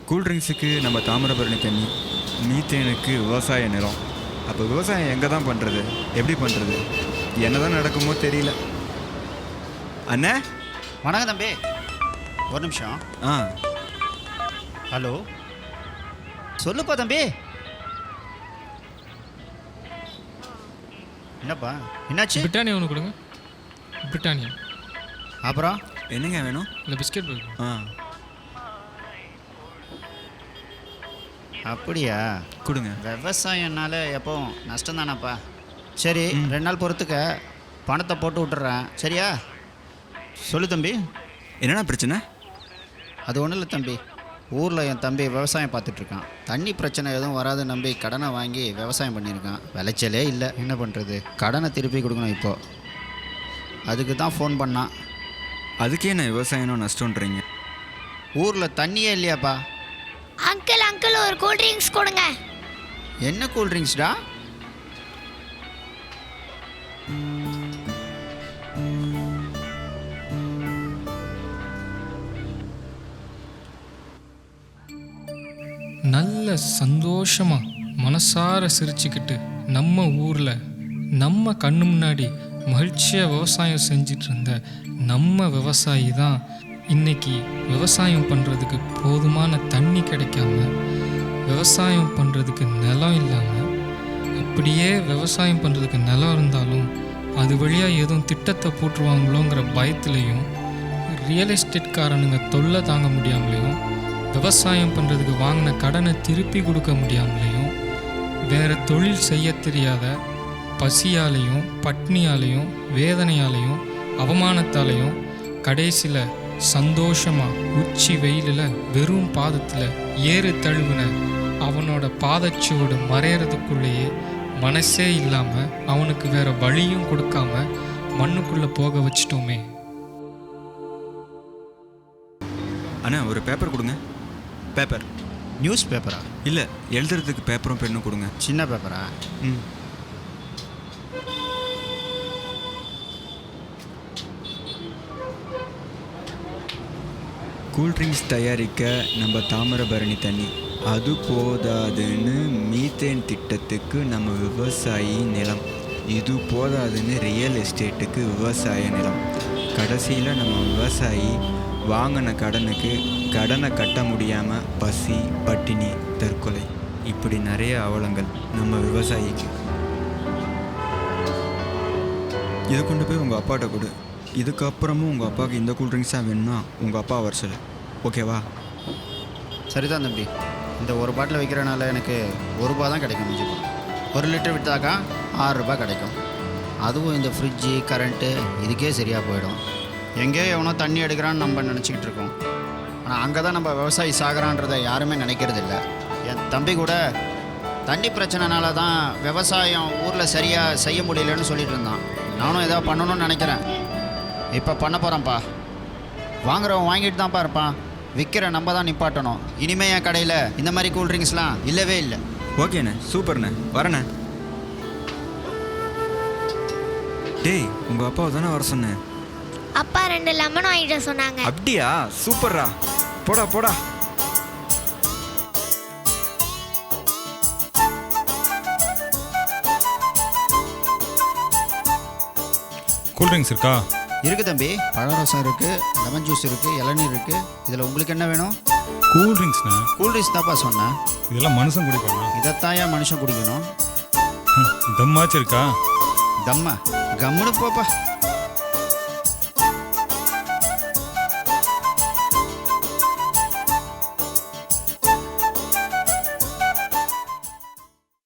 கூல்ட்ரிங்க்ஸுக்கு நம்ம தாமிரபரணி தண்ணி, மீத்தேனுக்கு விவசாய நிலம். அப்போ விவசாயம் எங்கே தான் பண்ணுறது, எப்படி பண்ணுறது, என்ன தான் நடக்குமோ தெரியல. அண்ணே வணக்கம் தம்பி, ஒரு நிமிஷம். ஹலோ, சொல்லுப்பா தம்பி. என்னப்பா என்னாச்சு? பிரிட்டானியா ஒன்று கொடுங்க. பிரிட்டானியா. அப்புறம் என்னங்க வேணும்? இல்லை பிஸ்கெட் இருக்கு. அப்படியா, கொடுங்க. விவசாயம்னால எப்பவும் நஷ்டம் தானேப்பா. சரி, 2 நாள் பொறுத்துக்க பணத்தை போட்டு விட்டுறேன், சரியா? சொல்லு தம்பி. என்னென்ன பிரச்சனை? அது ஒன்றும் இல்லை தம்பி, ஊரில் என் தம்பி விவசாயம் பார்த்துட்ருக்கான். தண்ணி பிரச்சனை எதுவும் வராது நம்பி கடனை வாங்கி விவசாயம் பண்ணியிருக்கான். விளைச்சலே இல்லை, என்ன பண்ணுறது? கடனை திருப்பி கொடுக்கணும் இப்போது. அதுக்கு தான் ஃபோன் பண்ணான். அதுக்கே என்ன விவசாயம் நஷ்டன்றீங்க? ஊரில் தண்ணியே இல்லையாப்பா. அங்கிள் ஒரு கூல் ட்ரிங்க்ஸ் கொடுங்க. என்ன கூல் ட்ரிங்க்ஸ்டா? நல்ல சந்தோஷமா மனசார சிரிச்சுக்கிட்டு நம்ம ஊரில் நம்ம கண்ணு முன்னாடி மகிழ்ச்சியாக விவசாயம் செஞ்சிட்டு இருந்த நம்ம விவசாயி தான் இன்னைக்கு விவசாயம் பண்ணுறதுக்கு போதுமான தண்ணி கிடைக்காம, விவசாயம் பண்ணுறதுக்கு நிலம் இல்லாமல், அப்படியே விவசாயம் பண்ணுறதுக்கு நிலம் இருந்தாலும் அது வழியாக எதுவும் திட்டத்தை போட்டுருவாங்களோங்கிற பயத்துலேயும், ரியல் எஸ்டேட்காரனுங்க தொல்லை தாங்க முடியாமலேயும், விவசாயம் பண்ணுறதுக்கு வாங்கின கடனை திருப்பி கொடுக்க முடியாமலேயும், வேறு தொழில் செய்ய தெரியாத பசியாலையும் பட்னியாலையும் வேதனையாலையும் அவமானத்தாலையும் கடைசியில் சந்தோஷமாக உச்சி வெயிலில் வெறும் பாதத்தில் ஏறு தழுவின அவனோட பாதச்சுவடு மறையிறதுக்குள்ளேயே மனசே இல்லாமல் அவனுக்கு வேற வழியும் கொடுக்காம மண்ணுக்குள்ளே போக வச்சிட்டோமே. அண்ணா ஒரு பேப்பர் கொடுங்க. பேப்பர். நியூஸ் பேப்பரா? இல்லை, எழுதுறதுக்கு பேப்பரும் பெண்ணும் கொடுங்க. சின்ன பேப்பரா? கூல்ட்ரிங்க்ஸ் தயாரிக்க நம்ம தாமிரபரணி தண்ணி, அது போதாதுன்னு மீத்தேன் திட்டத்துக்கு நம்ம விவசாயி நிலம், இது போதாதுன்னு ரியல் எஸ்டேட்டுக்கு விவசாய நிலம், கடைசியில் நம்ம விவசாயி வாங்கின கடனை கட்ட முடியாமல் பசி பட்டினி தற்கொலை, இப்படி நிறைய அவலங்கள் நம்ம விவசாயிக்கு. இதை கொண்டு போய் உங்கள் அப்பாட்ட கொடு. இதுக்கப்புறமும் உங்கள் அப்பாவுக்கு இந்த கூல்ட்ரிங்க்ஸாக வேணும்னா உங்கள் அப்பா வர சொல்லு, ஓகேவா? சரிதான் தம்பி, இந்த ஒரு பாட்டில் வைக்கிறனால எனக்கு ₹1 தான் கிடைக்கும். மிஞ்சிப்போம் 1 லிட்டர் விற்றாக்கா ₹6 கிடைக்கும். அதுவும் இந்த ஃப்ரிட்ஜு கரண்ட்டு இதுக்கே சரியாக போயிடும். எங்கேயோ எவனோ தண்ணி எடுக்கிறான்னு நம்ம நினச்சிக்கிட்டு இருக்கோம். ஆனால் அங்கே தான் நம்ம விவசாயி சாகிறான்றதை யாருமே நினைக்கிறது இல்லை. என் தம்பி கூட தண்ணி பிரச்சனைனால தான் விவசாயம் ஊரில் சரியாக செய்ய முடியலன்னு சொல்லிட்டு இருந்தான். நானும் எதாவது பண்ணணும்னு நினைக்கிறேன். இப்போ பண்ண போகிறேன்ப்பா. வாங்குறவன் வாங்கிட்டு தான்ப்பா இருப்பான், விற்கிற நம்ம தான் நிப்பாட்டணும். இனிமே என் கடையில் இந்த மாதிரி கூல்ட்ரிங்க்ஸ்லாம் இல்லவே இல்லை. ஓகேண்ணே, சூப்பர்ண்ணே, வரண்ணே. டேய், உங்கள் அப்பாவை தானே வர சொன்னேன்? அப்பா 2 லெமன் வாங்கிட்டு சொன்னாங்க. அப்படியா? சூப்பர்ரா, போடா போடா. கூல்ட்ரிங்க்ஸ் இருக்கா? இருக்குது தம்பி, பழரசம் இருக்குது, லெமன் ஜூஸ் இருக்குது, இளநீர் இருக்குது. இதில் உங்களுக்கு என்ன வேணும்? கூல்ட்ரிங்க்ஸ்ண்ணா. கூல்ட்ரிங்க்ஸ் தான்ப்பா சொன்னேன். இதெல்லாம் மனுஷன் குடிப்பானா? இதைத்தான் ஏன் மனுஷன் குடிக்கணும்? தம்மாச்சு இருக்கா? தம்மா? கம்முன்னு போப்பா.